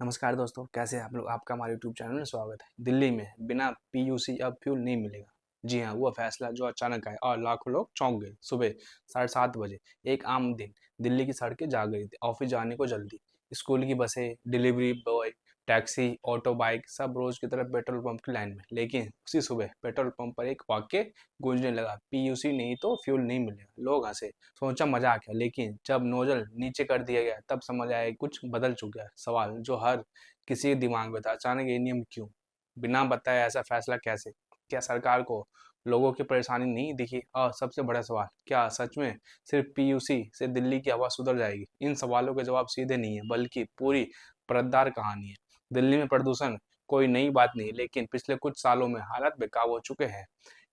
नमस्कार दोस्तों, कैसे हैं आप लोग। आपका हमारे यूट्यूब चैनल में स्वागत है। दिल्ली में बिना पीयूसी अब फ्यूल नहीं मिलेगा। जी हाँ, वो फैसला जो अचानक आया और लाखों लोग चौंक गए। सुबह 7:30 बजे एक आम दिन दिल्ली की सड़कें जाग गई थी। ऑफिस जाने को जल्दी, स्कूल की बसें, delivery boy, taxi, auto, bike सब रोज की तरह पेट्रोल पंप की लाइन में। लेकिन उसी सुबह पेट्रोल पंप पर एक वाक्य गूंजने लगा, पीयूसी नहीं तो फ्यूल नहीं मिलेगा। लोग हंसे, सोचा मजाक है, लेकिन जब नोजल नीचे कर दिया गया तब समझ आया कि कुछ बदल चुका है। सवाल जो हर किसी के दिमाग में था, अचानक ये नियम क्यों, बिना बताए ऐसा फैसला कैसे। क्या सरकार को लोगों की परेशानी नहीं दिखी? और सबसे बड़ा सवाल, क्या सच में सिर्फ पीयूसी से दिल्ली की हवा सुधर जाएगी? इन सवालों के जवाब सीधे नहीं है, बल्कि पूरी परतदार कहानी है। दिल्ली में प्रदूषण कोई नई बात नहीं, लेकिन पिछले कुछ सालों में हालात बेकाबू हो चुके हैं।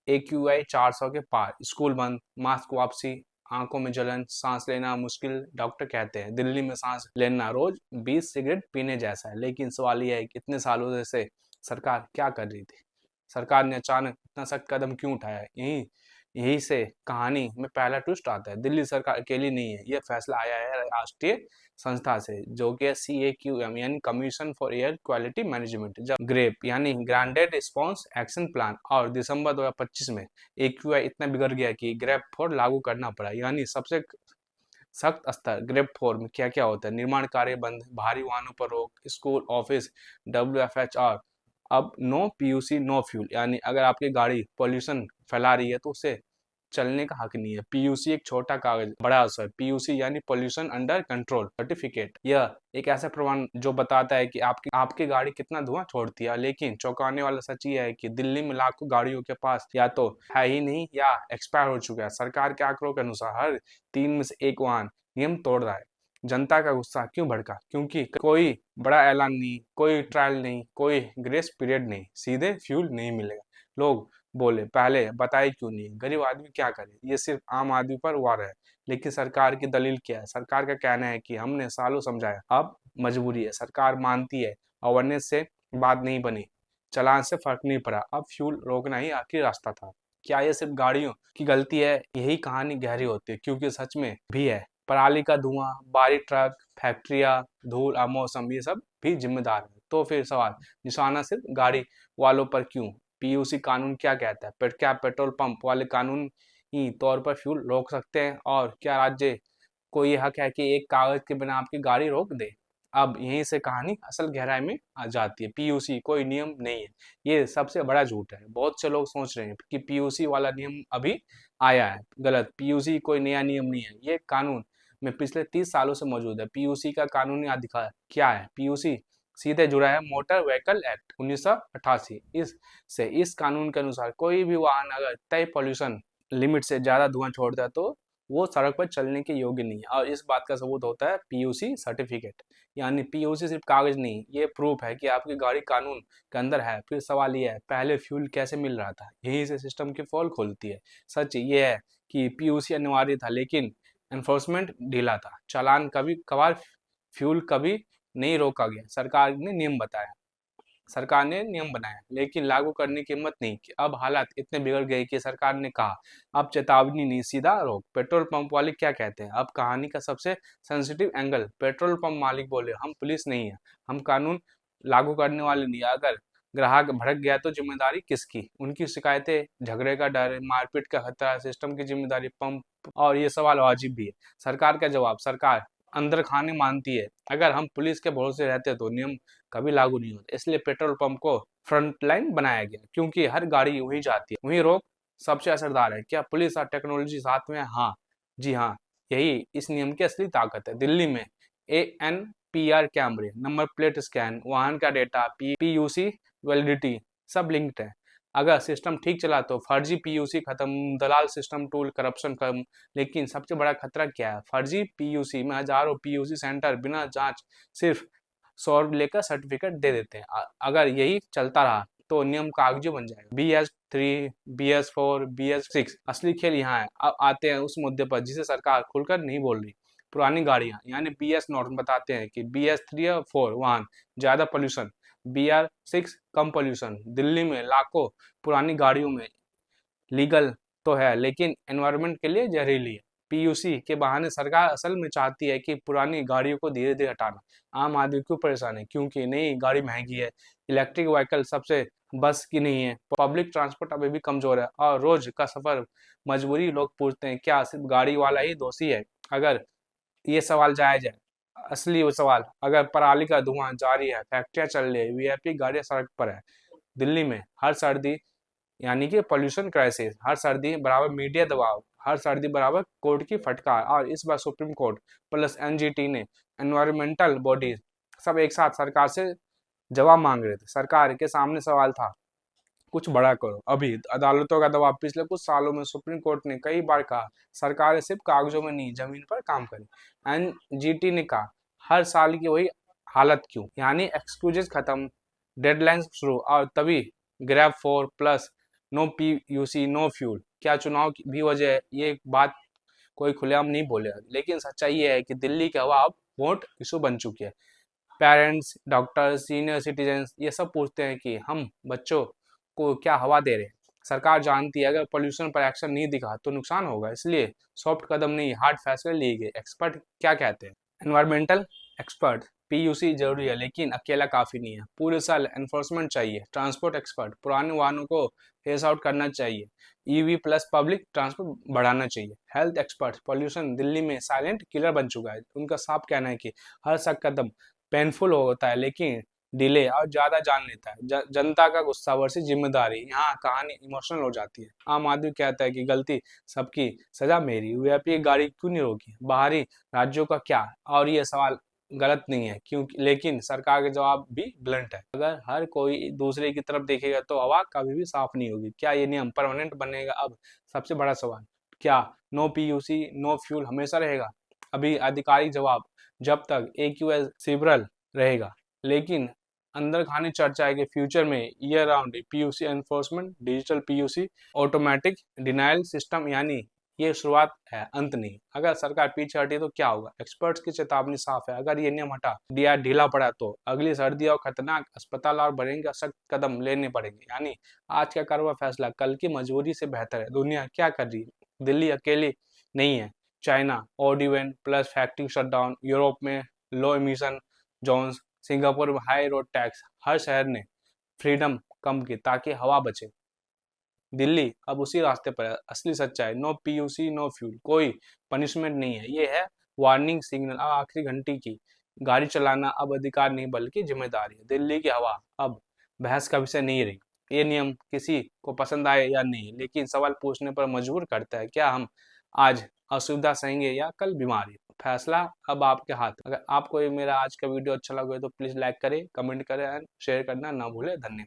AQI 400 के पार, स्कूल बंद, मास्क वापसी, आंखों में जलन, सांस लेना मुश्किल। डॉक्टर कहते हैं दिल्ली में सांस लेना रोज 20 सिगरेट पीने जैसा है। लेकिन सवाल यह है कि इतने सालों से सरकार क्या कर रही थी? सरकार ने अचानक इतना सख्त कदम क्यों उठाया? यही यही से कहानी में पहला ट्विस्ट आता है। दिल्ली सरकार अकेली नहीं है, यह फैसला आया है राष्ट्रीय संस्था से, जो कि CAQM यानी commission for air quality management, जब ग्रेप यानी ग्रांडेड रिस्पॉन्स एक्शन प्लान, और दिसंबर 2025 में AQI इतना बिगड़ गया कि ग्रेप 4 लागू करना पड़ा। यानी सबसे सख्त स्तर। ग्रेप 4 में क्या क्या होता है? निर्माण कार्य बंद, भारी वाहनों पर रोक, स्कूल, ऑफिस, WFHR। अब नो पीयूसी नो फ्यूल, यानी अगर आपकी गाड़ी पॉल्यूशन फैला रही है तो उसे चलने का हक नहीं है। पीयूसी एक छोटा कागज, बड़ा असर। पीयूसी यानी पॉल्यूशन अंडर कंट्रोल सर्टिफिकेट। यह एक ऐसा प्रमाण जो बताता है कि आपकी आपकी गाड़ी कितना धुआं छोड़ती है। लेकिन चौंकाने वाला सच ये है कि दिल्ली में लाखों गाड़ियों के पास या तो है ही नहीं या एक्सपायर हो चुका है। सरकार के आंकड़ों के अनुसार हर 3 में से एक वाहन नियम तोड़ रहा है। जनता का गुस्सा क्यों भड़का? क्योंकि कोई बड़ा ऐलान नहीं, कोई ट्रायल नहीं, कोई ग्रेस पीरियड नहीं, सीधे फ्यूल नहीं मिलेगा। लोग बोले, पहले बताए क्यों नहीं? गरीब आदमी क्या करे? ये सिर्फ आम आदमी पर वार है। लेकिन सरकार की दलील क्या है? सरकार का कहना है कि हमने सालों समझाया, अब मजबूरी है। सरकार मानती है अवेयरनेस से बात नहीं बनी, चालान से फर्क नहीं पड़ा, अब फ्यूल रोकना ही आखिरी रास्ता था। क्या ये सिर्फ गाड़ियों की गलती है? यही कहानी गहरी होती है, क्योंकि सच में भी है। पराली का धुआं, भारी ट्रक, फैक्ट्रियां, धूल, मौसम, ये सब भी जिम्मेदार है। तो फिर सवाल, निशाना सिर्फ गाड़ी वालों पर क्यों? पीयूसी कानून क्या कहता है? क्या पेट्रोल पंप वाले कानून ही तौर पर फ्यूल रोक सकते हैं? और क्या राज्य को ये हक है कि एक कागज के बिना आपकी गाड़ी रोक दे? अब यहीं से कहानी असल गहराई में आ जाती है। पीयूसी कोई नियम नहीं है, ये सबसे बड़ा झूठ है। बहुत से लोग सोच रहे हैं कि पीयूसी वाला नियम अभी आया है। गलत। पीयूसी कोई नया नियम नहीं है, ये कानून में पिछले 30 सालों से मौजूद है। पीयूसी का कानूनी अधिकार क्या है? पीयूसी सीधे जुड़ा है मोटर व्हीकल एक्ट 1988 इस कानून के अनुसार कोई भी वाहन अगर तय पॉल्यूशन लिमिट से ज्यादा धुआं छोड़ता है तो वो सड़क पर चलने के योग्य नहीं है। और इस बात का सबूत होता है पीयूसी सर्टिफिकेट। यानी पीयूसी सिर्फ कागज नहीं, ये प्रूफ है कि आपकी गाड़ी कानून के अंदर है। फिर सवाल ये है, पहले फ्यूल कैसे मिल रहा था? यही से सिस्टम की फॉल खोलती है। सच ये है कि पीयूसी अनिवार्य था, लेकिन एनफोर्समेंट ढीला था। चालान कभी कभार, फ्यूल कभी नहीं रोका गया। सरकार ने नियम बनाया, लेकिन लागू करने की हिम्मत नहीं की। अब हालात इतने बिगड़ गए कि सरकार ने कहा, अब चेतावनी नहीं, सीधा रोक। पेट्रोल पंप वाले क्या कहते हैं? अब कहानी का सबसे सेंसिटिव एंगल। पेट्रोल पंप मालिक बोले, हम पुलिस नहीं है, हम कानून लागू करने वाले नहीं है। अगर ग्राहक भड़क गया तो जिम्मेदारी किसकी? उनकी शिकायतें, झगड़े का डर, मारपीट का खतरा, सिस्टम की जिम्मेदारी पंप। और ये सवाल वाजिब भी है। सरकार का जवाब, सरकार अंदर खाने मानती है, अगर हम पुलिस के भरोसे रहते तो नियम कभी लागू नहीं होता। इसलिए पेट्रोल पंप को फ्रंट लाइन बनाया गया, क्योंकि हर गाड़ी वहीं जाती है, वहीं रोक सबसे असरदार है। क्या पुलिस और टेक्नोलॉजी साथ में है? हाँ, जी हाँ, यही इस नियम की असली ताकत है। दिल्ली में ANPR कैमरे, नंबर प्लेट स्कैन, वाहन का डेटा, पीयूसी वैलिडिटी सब लिंक्ड है। अगर सिस्टम ठीक चला तो फर्जी पीयूसी खत्म, दलाल सिस्टम टूल, करप्शन कम। लेकिन सबसे बड़ा खतरा क्या है? फर्जी पीयूसी में हजारों पीयूसी सेंटर बिना जांच सिर्फ 100 लेकर सर्टिफिकेट दे देते हैं। अगर यही चलता रहा तो नियम कागजी बन जाएगा। BS3, BS4, BS6, असली खेल यहाँ है। अब आते हैं उस मुद्दे पर जिसे सरकार खुलकर नहीं बोल रही। पुरानी गाड़ियां, यानी BS नॉर्म बताते हैं कि BS3 और 4 वाहन ज्यादा पोल्यूशन, BR6 कम पोल्यूशन। दिल्ली में लाखों पुरानी गाड़ियों में लीगल तो है, लेकिन एनवायरनमेंट के लिए जहरीली है। पीयूसी के बहाने सरकार असल में चाहती है कि पुरानी गाड़ियों को धीरे धीरे हटाना। आम आदमी क्यों परेशान है? क्योंकि नई गाड़ी महंगी है, इलेक्ट्रिक व्हीकल सबसे बस की नहीं है, पब्लिक ट्रांसपोर्ट अभी भी कमजोर है और रोज का सफर मजबूरी। लोग पूछते हैं क्या सिर्फ गाड़ी वाला ही दोषी है? अगर ये सवाल जायज है, असली वो सवाल, अगर पराली का धुआं जारी है, फैक्ट्रियां चल रही है, वीआईपी गाड़ियां सड़क पर है, दिल्ली में हर सर्दी यानी कि पोल्यूशन क्राइसिस, हर सर्दी बराबर मीडिया दबाव, हर सर्दी बराबर कोर्ट की फटकार, और इस बार सुप्रीम कोर्ट प्लस एनजीटी ने एनवायरमेंटल बॉडीज सब एक साथ सरकार से जवाब मांग रहे थे। सरकार के सामने सवाल था, कुछ बड़ा करो। अभी अदालतों का दबाव, पिछले कुछ सालों में सुप्रीम कोर्ट ने कई बार कहा सरकारें सिर्फ कागजों में नहीं जमीन पर काम करें। एनजीटी ने कहा हर साल की वही हालत क्यों? यानी एक्सक्यूजेस खत्म, डेडलाइंस शुरू, और तभी GRAP 4+ no PUC no fuel. क्या चुनाव की भी वजह है? ये बात कोई खुलेआम नहीं बोलेगा, लेकिन सच्चाई ये है कि दिल्ली की हवा अब वोट इशू बन चुकी है। पेरेंट्स, डॉक्टर्स, सीनियर सिटीजन्स ये सब पूछते हैं कि हम बच्चों को क्या हवा दे रहे हैं। सरकार जानती है अगर पोल्यूशन पर एक्शन नहीं दिखा तो नुकसान होगा, इसलिए सॉफ्ट कदम नहीं हार्ड फैसले लिए गए। एक्सपर्ट क्या कहते हैं? एनवायरमेंटल एक्सपर्ट, पीयूसी जरूरी है लेकिन अकेला काफी नहीं है, पूरे साल एनफोर्समेंट चाहिए। ट्रांसपोर्ट एक्सपर्ट, पुराने वाहनों को फेस आउट करना चाहिए, ईवी प्लस पब्लिक ट्रांसपोर्ट बढ़ाना चाहिए। हेल्थ एक्सपर्ट, पोल्यूशन दिल्ली में साइलेंट किलर बन चुका है, उनका साफ कहना है कि हर सख्त कदम पेनफुल होता है लेकिन डिले और ज्यादा जान लेता है। जनता का गुस्सा वर्सेस जिम्मेदारी, यहाँ कहानी इमोशनल हो जाती है। आम आदमी कहता है कि गलती सबकी, सजा मेरी, वीआईपी की गाड़ी क्यों नहीं रोकी, बाहरी राज्यों का क्या? और ये सवाल गलत नहीं है क्योंकि, लेकिन सरकार का जवाब भी ब्लंट है। अगर हर कोई दूसरे की तरफ देखेगा तो आवाज कभी भी साफ नहीं होगी। क्या ये नियम परमानेंट बनेगा? अब सबसे बड़ा सवाल, क्या नो पीयूसी नो फ्यूल हमेशा रहेगा? अभी आधिकारिक जवाब, जब तक AQS सिबरल रहेगा, लेकिन अंदर खानी चर्चा है कि फ्यूचर में year round PUC enforcement, digital PUC, automatic denial system, यानी ये शुरुआत है, अंत नहीं। अगर सरकार पीछे हटी तो क्या होगा? एक्सपर्ट्स की चेतावनी साफ है, अगर ये नियम हटा दिया, ढीला पड़ा तो अगली सर्दी और खतरनाक अस्पताल और बढ़ेंगे, सख्त कदम लेने पड़ेंगे। यानी आज का कड़ा हुआ फैसला कल की मजबूरी से बेहतर है। दुनिया क्या कर रही है? दिल्ली अकेली नहीं है, China odd even plus factory shutdown, Europe में लो एमिशन जोन्स, सिंगापुर में हाई रोड टैक्स, हर शहर ने फ्रीडम कम की ताकि हवा बचे। दिल्ली अब उसी रास्ते पर है। असली सच्चाई, नो पीयूसी नो फ्यूल कोई पनिशमेंट नहीं है, ये है वार्निंग सिग्नल। अब आखिरी घंटी की, गाड़ी चलाना अब अधिकार नहीं बल्कि जिम्मेदारी है। दिल्ली की हवा अब बहस का विषय नहीं रही। ये नियम किसी को पसंद आए या नहीं, लेकिन सवाल पूछने पर मजबूर करता है, क्या हम आज असुविधा सहेंगे या कल बीमारी? फैसला अब आपके हाथ। अगर आपको ये मेरा आज का वीडियो अच्छा लगा तो प्लीज लाइक करें, कमेंट करें एंड शेयर करना ना भूलें। धन्यवाद।